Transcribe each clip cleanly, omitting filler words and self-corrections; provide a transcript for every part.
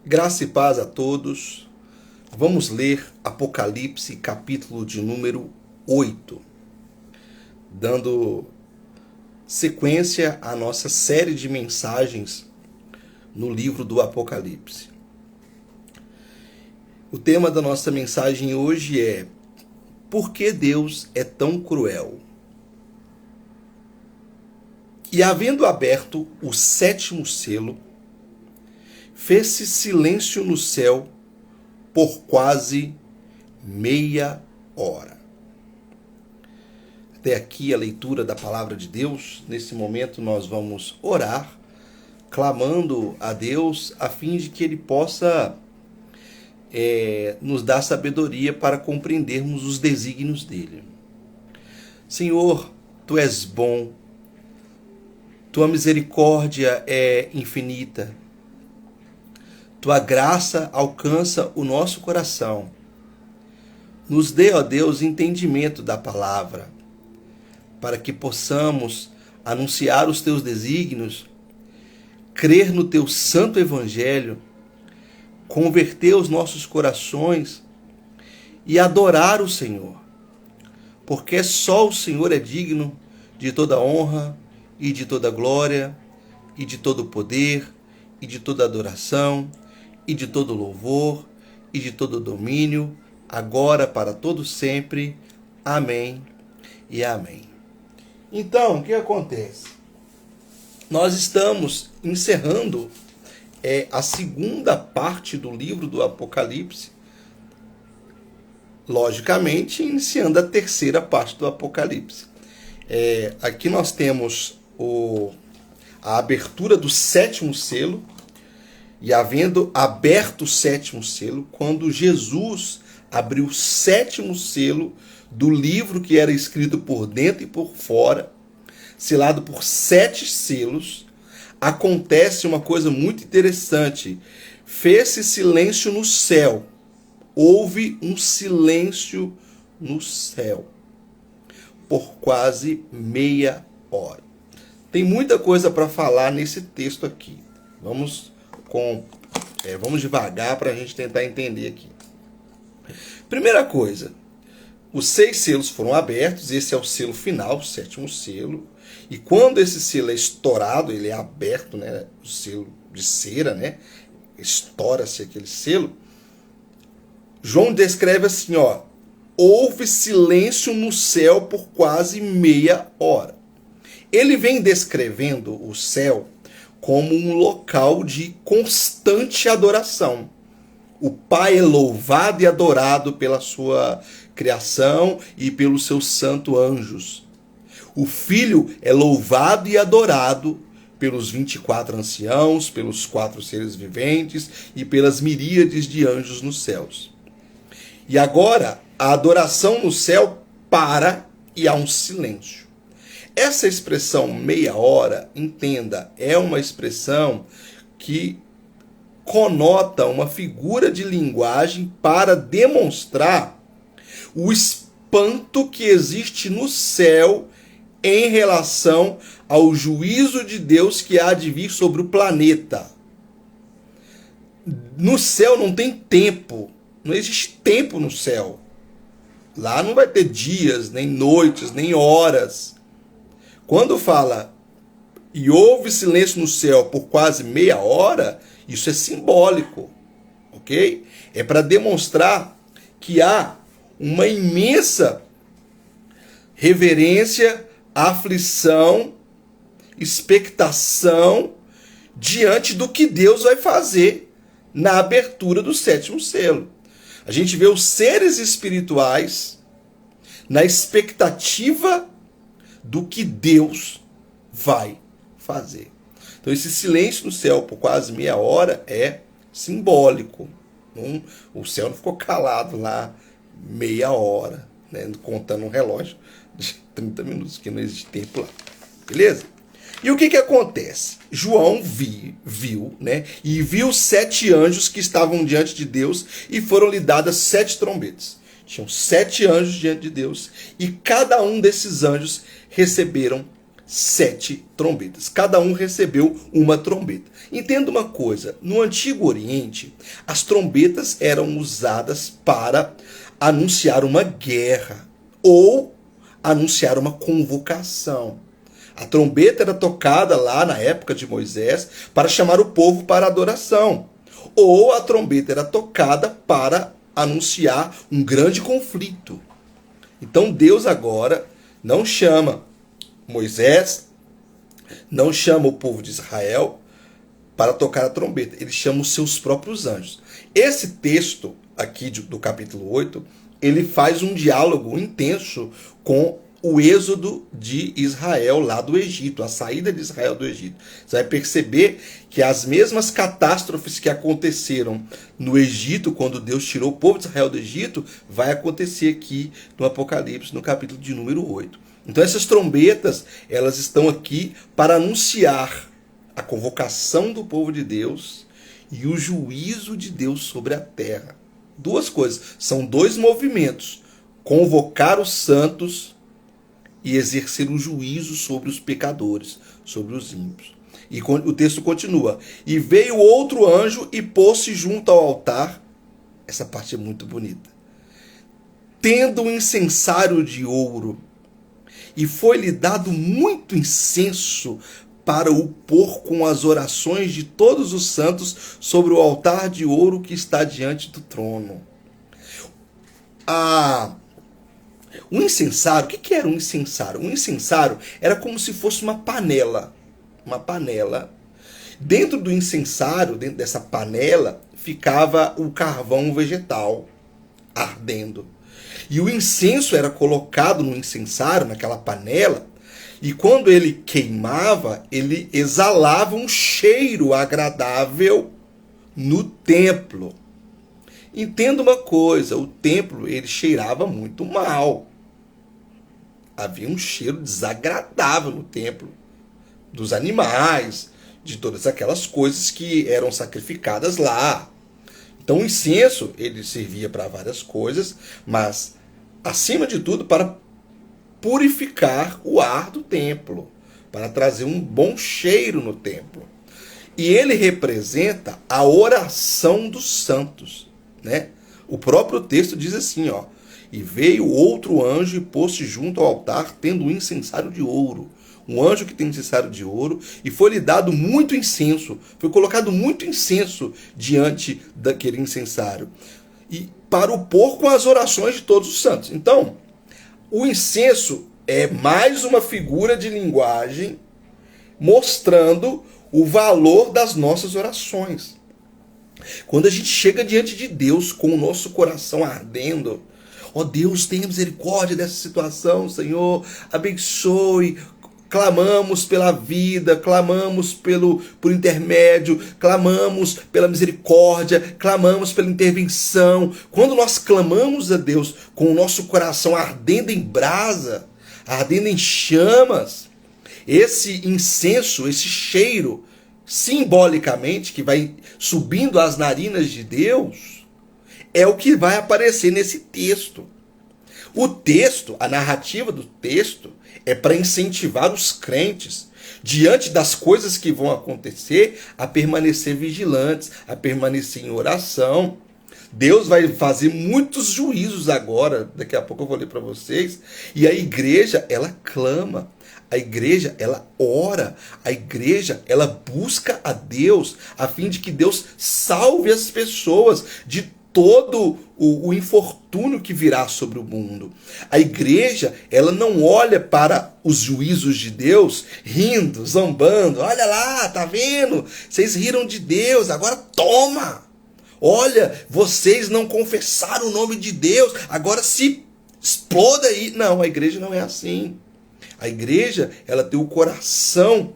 Graça e paz a todos. Vamos ler Apocalipse, capítulo de número 8, dando sequência à nossa série de mensagens no livro do Apocalipse. O tema da nossa mensagem hoje é: por que Deus é tão cruel? E havendo aberto o sétimo selo, fez-se silêncio no céu por quase meia hora. Até aqui a leitura da palavra de Deus. Nesse momento nós vamos orar, clamando a Deus a fim de que Ele possa nos dar sabedoria para compreendermos os desígnios dEle. Senhor, Tu és bom, Tua misericórdia é infinita, Tua graça alcança o nosso coração. Nos dê, ó Deus, entendimento da palavra, para que possamos anunciar os Teus desígnios, crer no Teu santo evangelho, converter os nossos corações e adorar o Senhor, porque só o Senhor é digno de toda honra e de toda glória e de todo poder e de toda adoração e de todo louvor e de todo domínio, agora para todo sempre. Amém e amém. Então, o que acontece? Nós estamos encerrando a segunda parte do livro do Apocalipse, logicamente iniciando a terceira parte do Apocalipse. Aqui nós temos a abertura do sétimo selo, e havendo aberto o sétimo selo, quando Jesus abriu o sétimo selo do livro que era escrito por dentro e por fora, selado por 7 selos, acontece uma coisa muito interessante. Fez-se silêncio no céu. Houve um silêncio no céu por quase meia hora. Tem muita coisa para falar nesse texto aqui. Vamos devagar para a gente tentar entender aqui. Primeira coisa, os 6 selos foram abertos. Esse é o selo final, o sétimo selo. E quando esse selo é estourado, ele é aberto, né? O selo de cera, né? Estoura-se aquele selo. João descreve assim, ó: houve silêncio no céu por quase meia hora. Ele vem descrevendo o céu como um local de constante adoração. O Pai é louvado e adorado pela sua criação e pelos seus santos anjos. O Filho é louvado e adorado pelos 24 anciãos, pelos 4 seres viventes e pelas miríades de anjos nos céus. E agora, a adoração no céu para e há um silêncio. Essa expressão meia hora, entenda, é uma expressão que conota uma figura de linguagem para demonstrar o espanto que existe no céu em relação ao juízo de Deus que há de vir sobre o planeta. No céu não tem tempo, não existe tempo no céu. Lá não vai ter dias, nem noites, nem horas. Quando fala e houve silêncio no céu por quase meia hora, isso é simbólico, ok? É para demonstrar que há uma imensa reverência, aflição, expectação diante do que Deus vai fazer na abertura do sétimo selo. A gente vê os seres espirituais na expectativa do que Deus vai fazer. Então esse silêncio no céu por quase meia hora é simbólico. O céu não ficou calado lá meia hora, né, contando um relógio de 30 minutos, que não existe tempo lá. Beleza? E o que acontece? João viu, né? E viu 7 anjos que estavam diante de Deus e foram-lhe dadas 7 trombetas. Tinham 7 anjos diante de Deus e cada um desses anjos receberam 7 trombetas. Cada um recebeu uma trombeta. Entenda uma coisa, no Antigo Oriente, as trombetas eram usadas para anunciar uma guerra ou anunciar uma convocação. A trombeta era tocada lá na época de Moisés para chamar o povo para adoração. Ou a trombeta era tocada para anunciar um grande conflito. Então Deus agora não chama Moisés, não chama o povo de Israel para tocar a trombeta. Ele chama os seus próprios anjos. Esse texto aqui do capítulo 8, ele faz um diálogo intenso com o êxodo de Israel lá do Egito, a saída de Israel do Egito. Você vai perceber que as mesmas catástrofes que aconteceram no Egito, quando Deus tirou o povo de Israel do Egito, vai acontecer aqui no Apocalipse, no capítulo de número 8. Então essas trombetas, elas estão aqui para anunciar a convocação do povo de Deus e o juízo de Deus sobre a terra. Duas coisas, são dois movimentos: convocar os santos e exercer um juízo sobre os pecadores, sobre os ímpios. E o texto continua: e veio outro anjo e pôs-se junto ao altar. Essa parte é muito bonita. Tendo um incensário de ouro, e foi-lhe dado muito incenso para o pôr com as orações de todos os santos sobre o altar de ouro que está diante do trono. O incensário, o que era um incensário? Um incensário era como se fosse uma panela. Uma panela. Dentro do incensário, dentro dessa panela, ficava o carvão vegetal ardendo. E o incenso era colocado no incensário, naquela panela, e quando ele queimava, ele exalava um cheiro agradável no templo. Entenda uma coisa, o templo ele cheirava muito mal. Havia um cheiro desagradável no templo, dos animais, de todas aquelas coisas que eram sacrificadas lá. Então o incenso ele servia para várias coisas, mas acima de tudo para purificar o ar do templo, para trazer um bom cheiro no templo. E ele representa a oração dos santos, né? O próprio texto diz assim, ó: e veio outro anjo e pôs-se junto ao altar, tendo um incensário de ouro. Um anjo que tem incensário de ouro, e foi-lhe dado muito incenso, foi colocado muito incenso diante daquele incensário, e para o pôr com as orações de todos os santos. Então, o incenso é mais uma figura de linguagem mostrando o valor das nossas orações. Quando a gente chega diante de Deus com o nosso coração ardendo, ó Deus, tenha misericórdia dessa situação, Senhor, abençoe. Clamamos pela vida, clamamos por intermédio, clamamos pela misericórdia, clamamos pela intervenção. Quando nós clamamos a Deus com o nosso coração ardendo em brasa, ardendo em chamas, esse incenso, esse cheiro, simbolicamente, que vai subindo às narinas de Deus, é o que vai aparecer nesse texto. O texto, a narrativa do texto, é para incentivar os crentes, diante das coisas que vão acontecer, a permanecer vigilantes, a permanecer em oração. Deus vai fazer muitos juízos agora, daqui a pouco eu vou ler para vocês, e a igreja, ela clama, a igreja, ela ora, a igreja, ela busca a Deus, a fim de que Deus salve as pessoas de todo o infortúnio que virá sobre o mundo. A igreja, ela não olha para os juízos de Deus rindo, zombando. Olha lá, tá vendo? Vocês riram de Deus, agora toma! Olha, vocês não confessaram o nome de Deus, agora se exploda aí. Não, a igreja não é assim. A igreja, ela tem o coração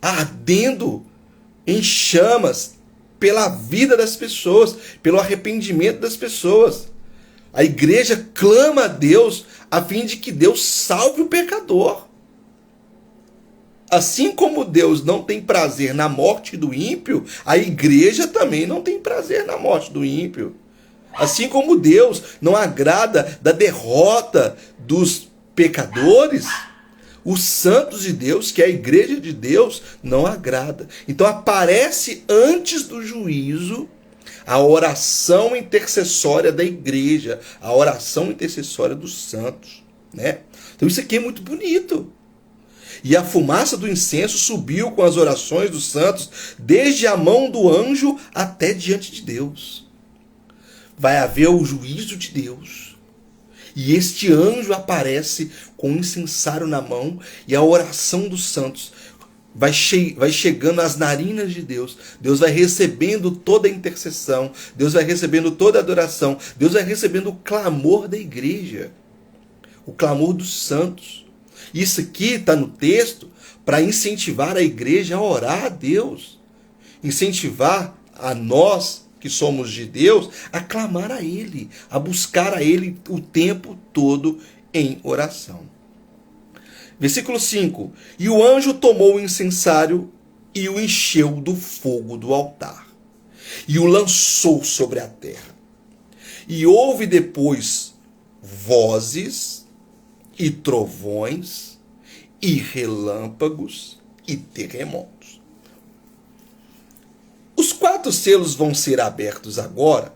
ardendo em chamas pela vida das pessoas, pelo arrependimento das pessoas. A igreja clama a Deus a fim de que Deus salve o pecador. Assim como Deus não tem prazer na morte do ímpio, a igreja também não tem prazer na morte do ímpio. Assim como Deus não agrada da derrota dos pecadores, Os santos de Deus, que é a igreja de Deus, não agrada. Então aparece antes do juízo a oração intercessória da igreja, a oração intercessória dos santos, né? Então isso aqui é muito bonito. E a fumaça do incenso subiu com as orações dos santos, desde a mão do anjo até diante de Deus. Vai haver o juízo de Deus. E este anjo aparece com um incensário na mão e a oração dos santos vai chegando às narinas de Deus. Deus vai recebendo toda a intercessão. Deus vai recebendo toda a adoração. Deus vai recebendo o clamor da igreja. O clamor dos santos. Isso aqui está no texto para incentivar a igreja a orar a Deus. Incentivar a nós que somos de Deus, a clamar a Ele, a buscar a Ele o tempo todo em oração. Versículo 5. E o anjo tomou o incensário e o encheu do fogo do altar, e o lançou sobre a terra. E houve depois vozes, e trovões, e relâmpagos, e terremotos. Os 4 selos vão ser abertos agora,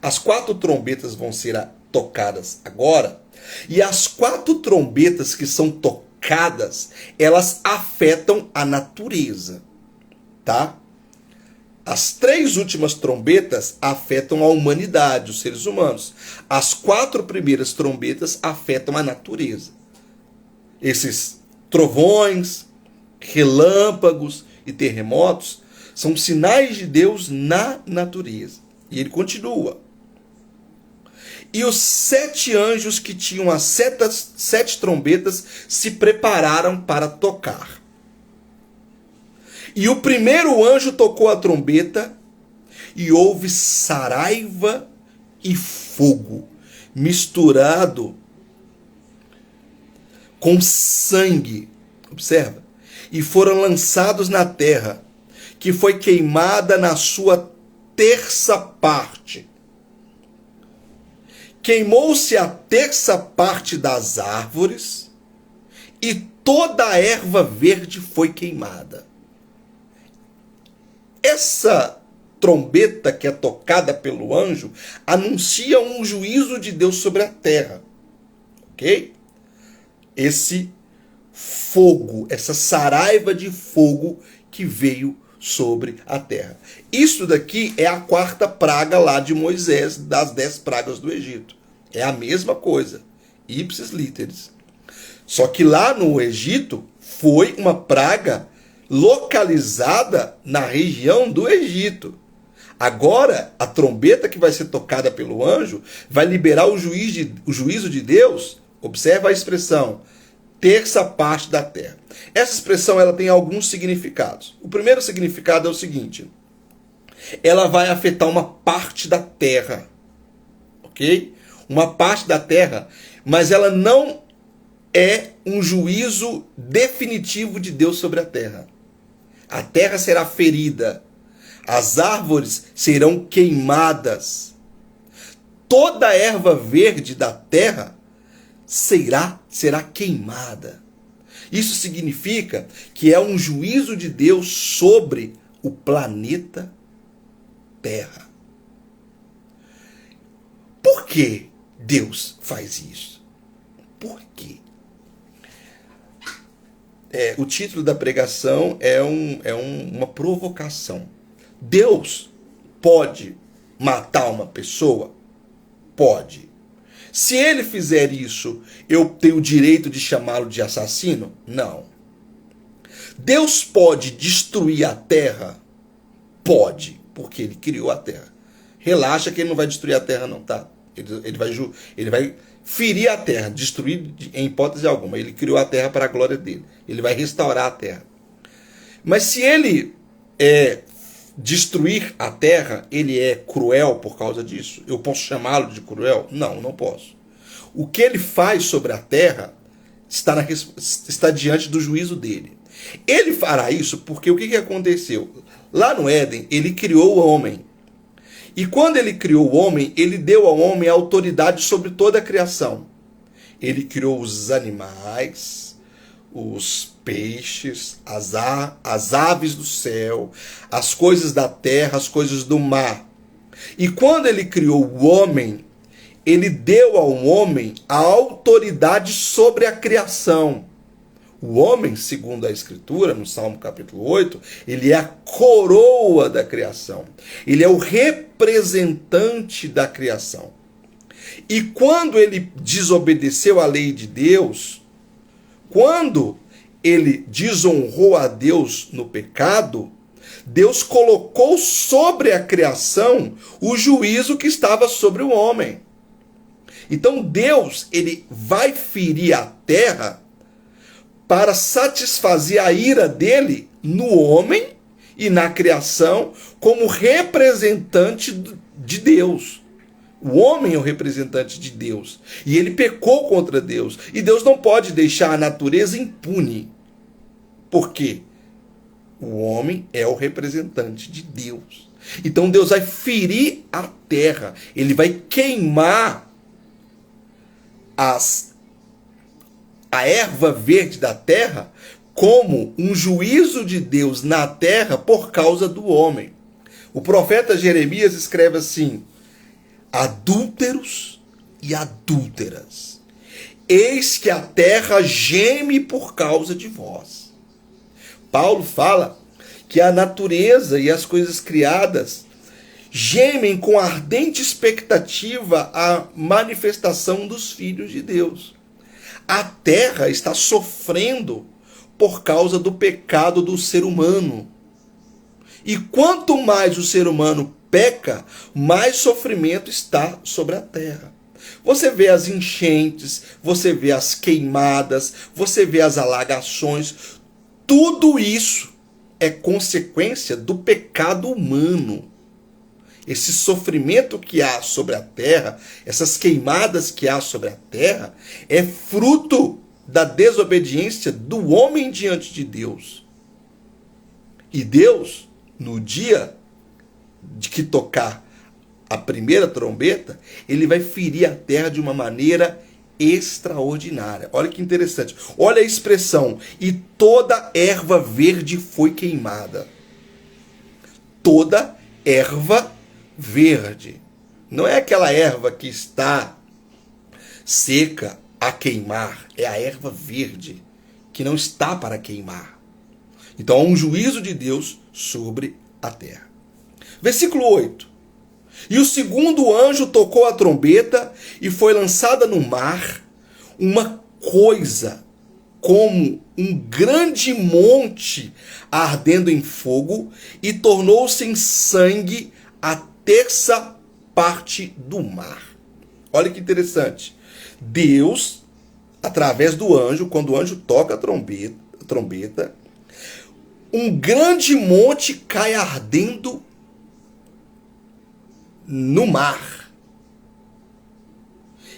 as 4 trombetas vão ser tocadas agora, e as 4 trombetas que são tocadas, elas afetam a natureza, tá? As 3 últimas trombetas afetam a humanidade, os seres humanos. As 4 primeiras trombetas afetam a natureza. Esses trovões, relâmpagos e terremotos são sinais de Deus na natureza. E ele continua. E os 7 anjos que tinham as 7 trombetas se prepararam para tocar. E o primeiro anjo tocou a trombeta e houve saraiva e fogo misturado com sangue. Observa. E foram lançados na terra, que foi queimada na sua 3ª parte. Queimou-se a 3ª parte das árvores, e toda a erva verde foi queimada. Essa trombeta que é tocada pelo anjo anuncia um juízo de Deus sobre a terra. Ok? Esse fogo, essa saraiva de fogo que veio sobre a terra. Isso daqui é a 4ª praga lá de Moisés, das 10 pragas do Egito. É a mesma coisa. Ipsis literis. Só que lá no Egito foi uma praga localizada na região do Egito. Agora, a trombeta que vai ser tocada pelo anjo vai liberar o juízo de Deus. Observa a expressão, 3ª parte da terra. Essa expressão ela tem alguns significados. O primeiro significado é o seguinte: ela vai afetar uma parte da terra, ok? Uma parte da terra, mas ela não é um juízo definitivo de Deus sobre a terra. A terra será ferida, as árvores serão queimadas, toda a erva verde da terra será queimada. Isso significa que é um juízo de Deus sobre o planeta Terra. Por que Deus faz isso? Por quê? O título da pregação é uma provocação. Deus pode matar uma pessoa? Pode. Se ele fizer isso, eu tenho o direito de chamá-lo de assassino? Não. Deus pode destruir a terra? Pode, porque ele criou a terra. Relaxa que ele não vai destruir a terra não, tá? Ele vai ferir a terra, destruir em hipótese alguma. Ele criou a terra para a glória dele. Ele vai restaurar a terra. Mas se ele destruir a terra, ele é cruel por causa disso? Eu posso chamá-lo de cruel? Não, não posso. O que ele faz sobre a terra está diante do juízo dele. Ele fará isso porque o que aconteceu? Lá no Éden, ele criou o homem. E quando ele criou o homem, ele deu ao homem a autoridade sobre toda a criação. Ele criou os animais, os peixes, as aves do céu, as coisas da terra, as coisas do mar. E quando ele criou o homem, ele deu ao homem a autoridade sobre a criação. O homem, segundo a Escritura, no Salmo capítulo 8, ele é a coroa da criação. Ele é o representante da criação. E quando ele desobedeceu à lei de Deus, quando ele desonrou a Deus no pecado, Deus colocou sobre a criação o juízo que estava sobre o homem. Então Deus, ele vai ferir a terra para satisfazer a ira dele no homem e na criação como representante de Deus. O homem é o representante de Deus. E ele pecou contra Deus. E Deus não pode deixar a natureza impune. Por quê? O homem é o representante de Deus. Então Deus vai ferir a terra. Ele vai queimar a erva verde da terra como um juízo de Deus na terra por causa do homem. O profeta Jeremias escreve assim: adúlteros e adúlteras, eis que a terra geme por causa de vós. Paulo fala que a natureza e as coisas criadas gemem com ardente expectativa a manifestação dos filhos de Deus. A terra está sofrendo por causa do pecado do ser humano. E quanto mais o ser humano peca, mais sofrimento está sobre a terra. Você vê as enchentes, você vê as queimadas, você vê as alagações. Tudo isso é consequência do pecado humano. Esse sofrimento que há sobre a terra, essas queimadas que há sobre a terra, é fruto da desobediência do homem diante de Deus. E Deus, no dia de que tocar a primeira trombeta, ele vai ferir a terra de uma maneira extraordinária. Olha que interessante. Olha a expressão: e toda erva verde foi queimada. Toda erva verde. Não é aquela erva que está seca a queimar, é a erva verde que não está para queimar. Então há um juízo de Deus sobre a terra. Versículo 8. E o segundo anjo tocou a trombeta e foi lançada no mar uma coisa como um grande monte ardendo em fogo, e tornou-se em sangue a terça parte do mar. Olha que interessante. Deus, através do anjo, quando o anjo toca a trombeta, um grande monte cai ardendo no mar.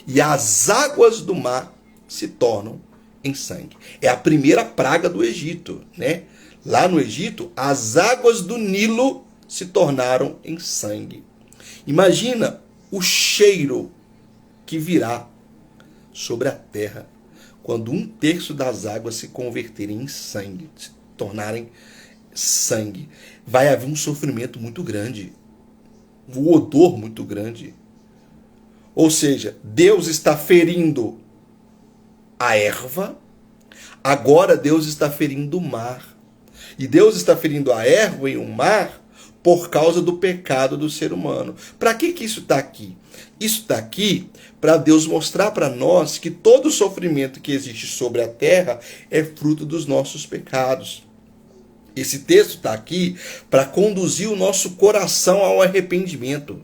E as águas do mar se tornam em sangue. É a primeira praga do Egito, né? Lá no Egito, as águas do Nilo se tornaram em sangue. Imagina o cheiro que virá sobre a terra quando 1/3 das águas se converterem em sangue, se tornarem sangue. Vai haver um sofrimento muito grande, um odor muito grande. Ou seja, Deus está ferindo a erva, agora Deus está ferindo o mar. E Deus está ferindo a erva e o mar por causa do pecado do ser humano. Para que isso está aqui? Isso está aqui para Deus mostrar para nós que todo o sofrimento que existe sobre a terra é fruto dos nossos pecados. Esse texto está aqui para conduzir o nosso coração ao arrependimento,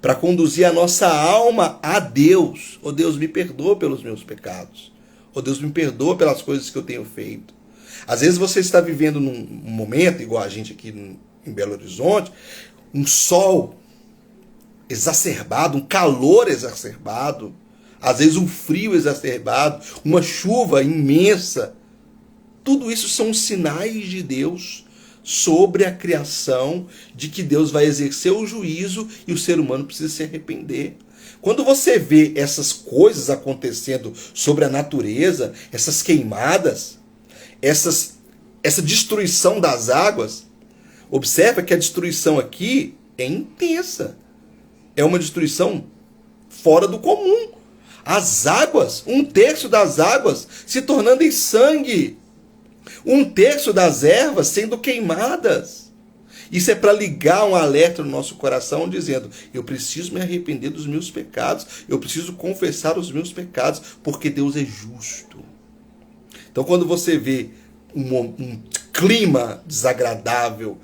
para conduzir a nossa alma a Deus. Oh Deus, me perdoa pelos meus pecados. Oh Deus, me perdoa pelas coisas que eu tenho feito. Às vezes você está vivendo num momento, igual a gente aqui em Belo Horizonte, um sol exacerbado, um calor exacerbado, às vezes um frio exacerbado, uma chuva imensa. Tudo isso são sinais de Deus sobre a criação, de que Deus vai exercer o juízo e o ser humano precisa se arrepender. Quando você vê essas coisas acontecendo sobre a natureza, essas queimadas, essa destruição das águas, observa que a destruição aqui é intensa. É uma destruição fora do comum. As águas, 1/3 das águas se tornando em sangue. 1/3 das ervas sendo queimadas. Isso é para ligar um alerta no nosso coração, dizendo: eu preciso me arrepender dos meus pecados, eu preciso confessar os meus pecados, porque Deus é justo. Então, quando você vê um clima desagradável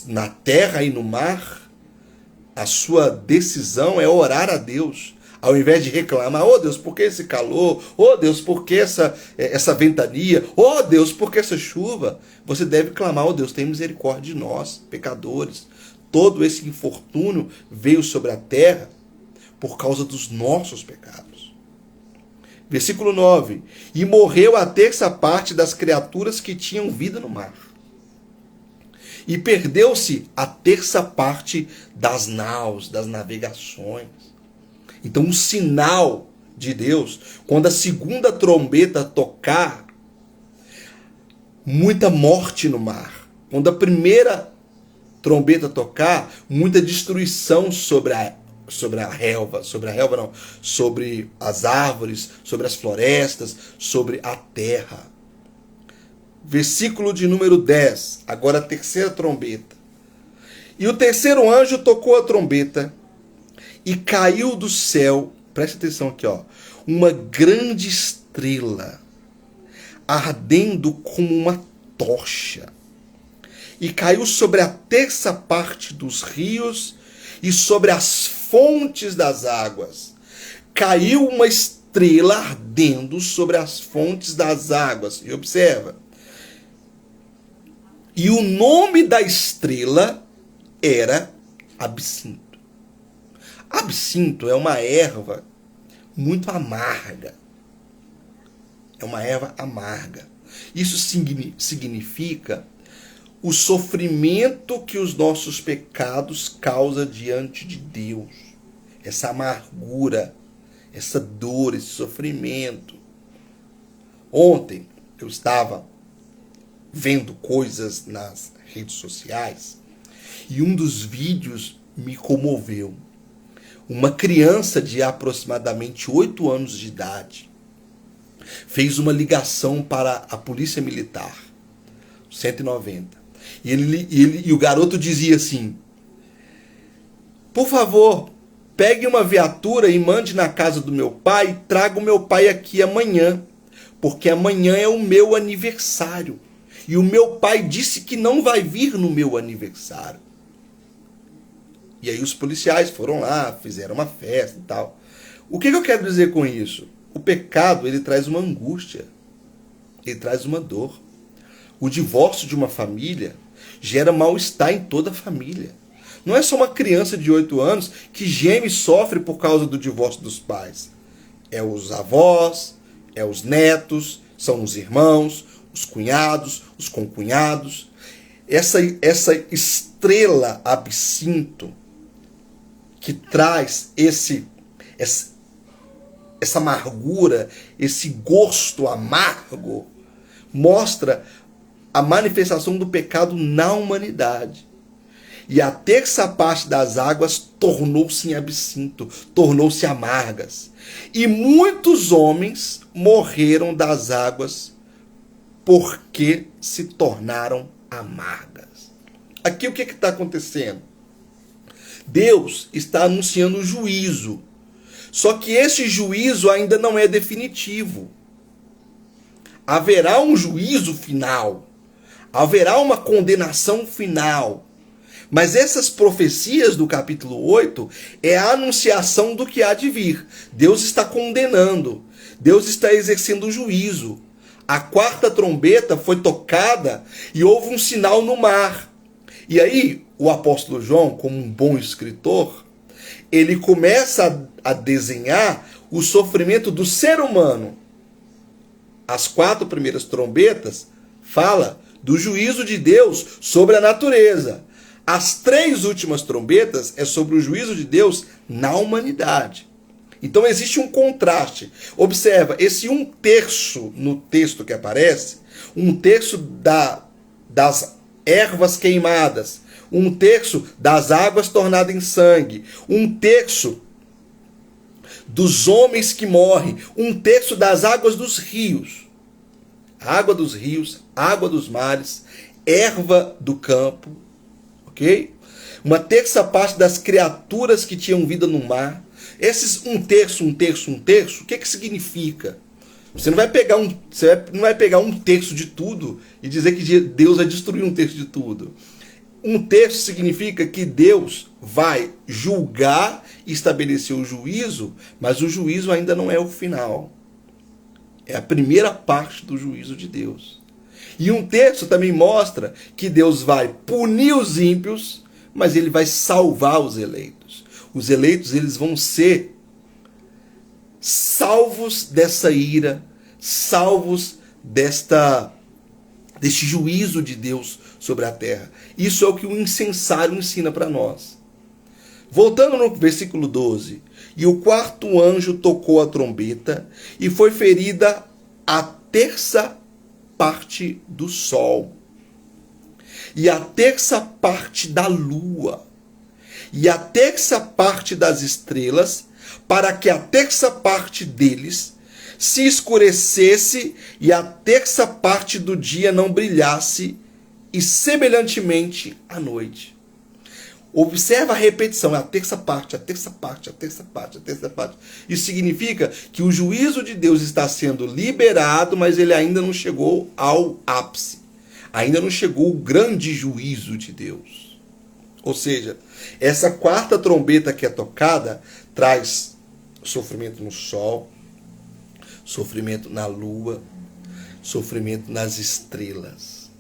na terra e no mar, a sua decisão é orar a Deus. Ao invés de reclamar: oh Deus, por que esse calor? Oh Deus, por que essa ventania? Oh Deus, por que essa chuva? Você deve clamar: oh Deus, tem misericórdia de nós, pecadores. Todo esse infortúnio veio sobre a terra por causa dos nossos pecados. Versículo 9. E morreu a 1/3 das criaturas que tinham vida no mar. E perdeu-se a 1/3 das naus, das navegações. Então, um sinal de Deus, quando a segunda trombeta tocar, muita morte no mar. Quando a primeira trombeta tocar, muita destruição sobre a relva, sobre as árvores, sobre as florestas, sobre a terra. Versículo de número 10, agora a terceira trombeta. E o terceiro anjo tocou a trombeta, e caiu do céu, preste atenção aqui, ó, uma grande estrela, ardendo como uma tocha. E caiu sobre a 1/3 dos rios e sobre as fontes das águas. Caiu uma estrela ardendo sobre as fontes das águas. E observa. E o nome da estrela era Absinto. Absinto é uma erva muito amarga. É uma erva amarga. Isso significa o sofrimento que os nossos pecados causam diante de Deus. Essa amargura, essa dor, esse sofrimento. Ontem eu estava vendo coisas nas redes sociais e um dos vídeos me comoveu. Uma criança de aproximadamente 8 anos de idade fez uma ligação para a polícia militar, 190. E o garoto dizia assim: por favor, pegue uma viatura e mande na casa do meu pai e traga o meu pai aqui amanhã, porque amanhã é o meu aniversário. E o meu pai disse que não vai vir no meu aniversário. E aí os policiais foram lá, fizeram uma festa e tal. O que eu quero dizer com isso? O pecado, ele traz uma angústia. Ele traz uma dor. O divórcio de uma família gera mal-estar em toda a família. Não é só uma criança de 8 anos que geme e sofre por causa do divórcio dos pais. É os avós, é os netos, são os irmãos, os cunhados, os concunhados. Essa estrela Absinto que traz essa amargura, esse gosto amargo, mostra a manifestação do pecado na humanidade. E a 1/3 das águas tornou-se em absinto, tornou-se amargas. E muitos homens morreram das águas porque se tornaram amargas. Aqui o que está acontecendo? Deus está anunciando o juízo. Só que esse juízo ainda não é definitivo. Haverá um juízo final. Haverá uma condenação final. Mas essas profecias do capítulo 8 é a anunciação do que há de vir. Deus está condenando. Deus está exercendo o juízo. A 4ª trombeta foi tocada e houve um sinal no mar. E aí, o apóstolo João, como um bom escritor, ele começa a desenhar o sofrimento do ser humano. As 4 primeiras trombetas falam do juízo de Deus sobre a natureza. As 3 últimas trombetas é sobre o juízo de Deus na humanidade. Então existe um contraste. Observa, esse 1/3 no texto que aparece, 1/3 das ervas queimadas, 1/3 das águas tornadas em sangue, 1/3 dos homens que morrem, 1/3 das águas dos rios. Água dos rios, água dos mares, erva do campo, ok? 1/3 parte das criaturas que tinham vida no mar. Esses 1/3, 1/3, 1/3, o que significa? Você não vai pegar 1/3 de tudo e dizer que Deus vai destruir 1/3 de tudo. 1/3 significa que Deus vai julgar e estabelecer o juízo, mas o juízo ainda não é o final. É a primeira parte do juízo de Deus. E 1/3 também mostra que Deus vai punir os ímpios, mas ele vai salvar os eleitos. Os eleitos, eles vão ser salvos dessa ira, salvos deste juízo de Deus sobre a terra. Isso é o que o incensário ensina para nós. Voltando no versículo 12. E o 4º anjo tocou a trombeta, e foi ferida a 1/3 parte do sol, e a 1/3 parte da lua, e a 1/3 parte das estrelas, para que a 1/3 parte deles se escurecesse e a 1/3 parte do dia não brilhasse, e semelhantemente à noite. Observa a repetição, a 1/3 parte, a 1/3 parte, a 1/3 parte, a 1/3 parte. Isso significa que o juízo de Deus está sendo liberado, mas ele ainda não chegou ao ápice. Ainda não chegou o grande juízo de Deus. Ou seja, essa 4ª trombeta que é tocada traz sofrimento no sol, sofrimento na lua, sofrimento nas estrelas.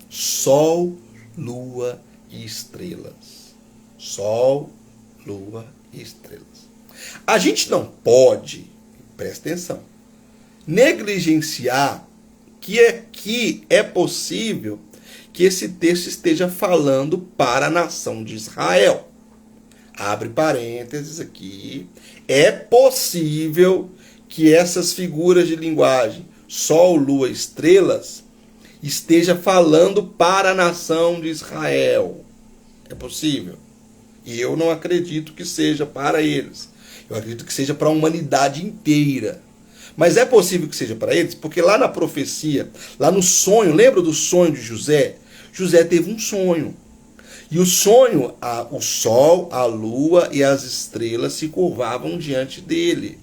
Sol, lua e estrelas. Sol, lua e estrelas. A gente não pode, presta atenção, negligenciar que é possível que esse texto esteja falando para a nação de Israel. Abre parênteses aqui. É possível que essas figuras de linguagem, sol, lua, estrelas, esteja falando para a nação de Israel. É possível. E eu não acredito que seja para eles. Eu acredito que seja para a humanidade inteira. Mas é possível que seja para eles, porque lá na profecia, lá no sonho, lembra do sonho de José? José teve um sonho. E o sonho, o sol, a lua e as estrelas se curvavam diante dele.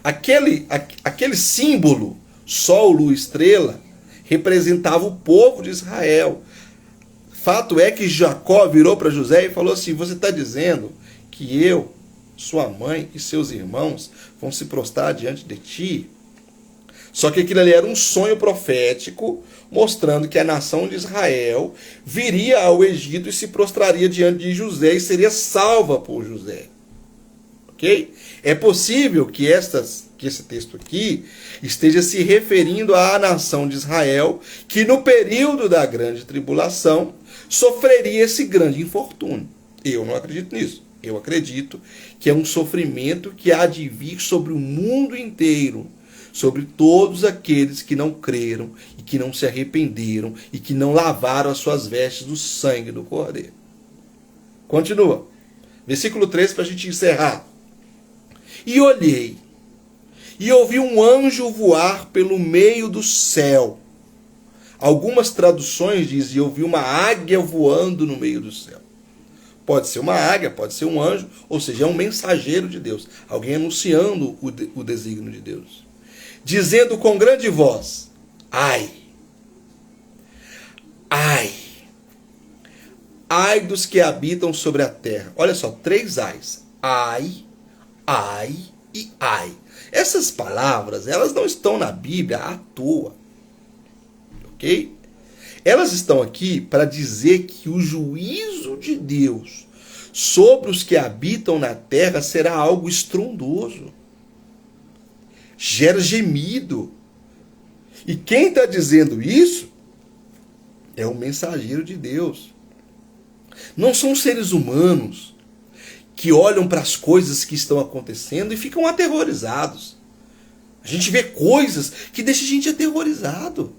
Aquele símbolo, sol, lua e estrela, representava o povo de Israel. Fato é que Jacó virou para José e falou assim: você está dizendo que eu, sua mãe e seus irmãos vão se prostrar diante de ti? Só que aquilo ali era um sonho profético, mostrando que a nação de Israel viria ao Egito e se prostraria diante de José e seria salva por José. Ok? É possível que esse texto aqui esteja se referindo à nação de Israel, que no período da grande tribulação sofreria esse grande infortúnio. Eu não acredito nisso. Eu acredito que é um sofrimento que há de vir sobre o mundo inteiro, sobre todos aqueles que não creram e que não se arrependeram e que não lavaram as suas vestes do sangue do Cordeiro. Continua. Versículo 13 para a gente encerrar. E olhei, e ouvi um anjo voar pelo meio do céu. Algumas traduções dizem: eu vi uma águia voando no meio do céu. Pode ser uma águia, pode ser um anjo, ou seja, é um mensageiro de Deus. Alguém anunciando o desígnio de Deus. Dizendo com grande voz: ai, ai, ai dos que habitam sobre a terra. Olha só, 3 ais. Ai, ai e ai. Essas palavras, elas não estão na Bíblia à toa. Ok? Elas estão aqui para dizer que o juízo de Deus sobre os que habitam na terra será algo estrondoso. Gera gemido. E quem está dizendo isso é o mensageiro de Deus. Não são seres humanos que olham para as coisas que estão acontecendo e ficam aterrorizados. A gente vê coisas que deixam a gente aterrorizado.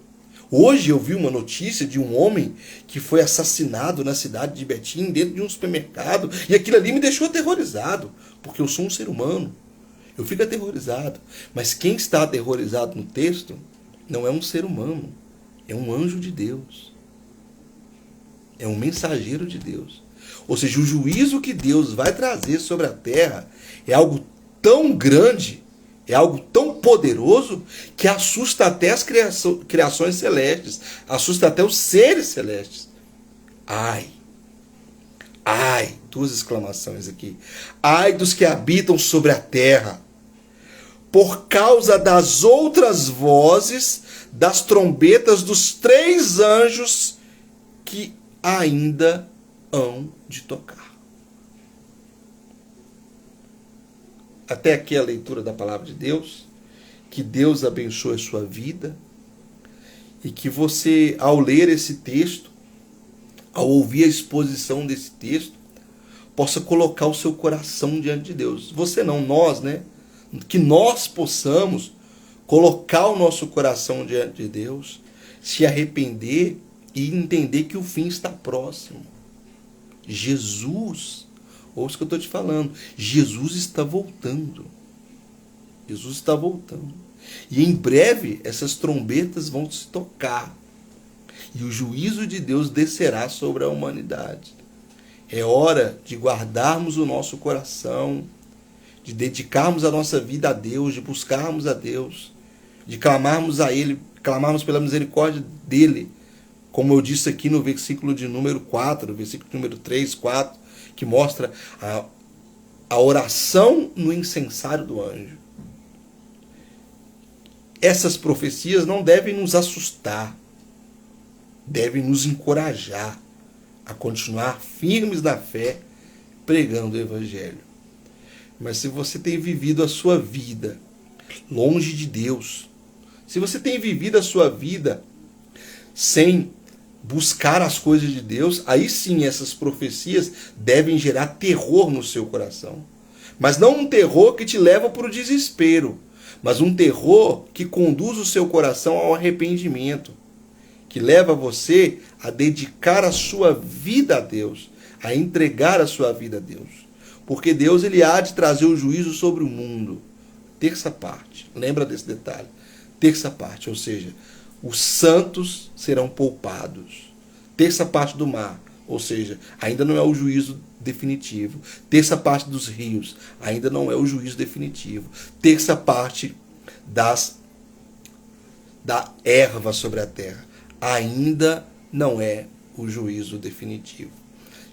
Hoje eu vi uma notícia de um homem que foi assassinado na cidade de Betim, dentro de um supermercado, e aquilo ali me deixou aterrorizado, porque eu sou um ser humano. Eu fico aterrorizado. Mas quem está aterrorizado no texto não é um ser humano, é um anjo de Deus. É um mensageiro de Deus. Ou seja, o juízo que Deus vai trazer sobre a terra é algo tão grande, é algo tão poderoso, que assusta até as criações celestes, assusta até os seres celestes. Ai, ai, duas exclamações aqui. Ai dos que habitam sobre a terra, por causa das outras vozes, das trombetas dos 3 anjos que ainda hão de tocar. Até aqui a leitura da palavra de Deus. Que Deus abençoe a sua vida e que você, ao ler esse texto, ao ouvir a exposição desse texto, possa colocar o seu coração diante de Deus. Você não, nós, né? Que nós possamos colocar o nosso coração diante de Deus, se arrepender e entender que o fim está próximo. Jesus, ouça o que eu estou te falando, Jesus está voltando. Jesus está voltando. E em breve essas trombetas vão se tocar. E o juízo de Deus descerá sobre a humanidade. É hora de guardarmos o nosso coração, de dedicarmos a nossa vida a Deus, de buscarmos a Deus, de clamarmos a Ele, clamarmos pela misericórdia dEle, como eu disse aqui no versículo de número 4, versículo número 3, 4, que mostra a oração no incensário do anjo. Essas profecias não devem nos assustar, devem nos encorajar a continuar firmes na fé, pregando o Evangelho. Mas se você tem vivido a sua vida longe de Deus, se você tem vivido a sua vida sem buscar as coisas de Deus, aí sim essas profecias devem gerar terror no seu coração. Mas não um terror que te leva para o desespero, mas um terror que conduz o seu coração ao arrependimento, que leva você a dedicar a sua vida a Deus, a entregar a sua vida a Deus. Porque Deus, ele há de trazer o juízo sobre o mundo. Terça parte, lembra desse detalhe. Terça parte, ou seja, os santos serão poupados. Terça parte do mar, ou seja, ainda não é o juízo definitivo. Terça parte dos rios, ainda não é o juízo definitivo. Terça parte da erva sobre a terra, ainda não é o juízo definitivo.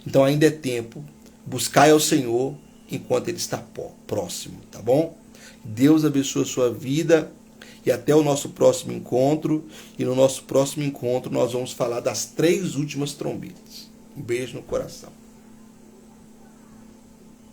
Então ainda é tempo. Buscai ao Senhor enquanto Ele está próximo, tá bom? Deus abençoe a sua vida e até o nosso próximo encontro. E no nosso próximo encontro nós vamos falar das 3 últimas trombetas. Um beijo no coração.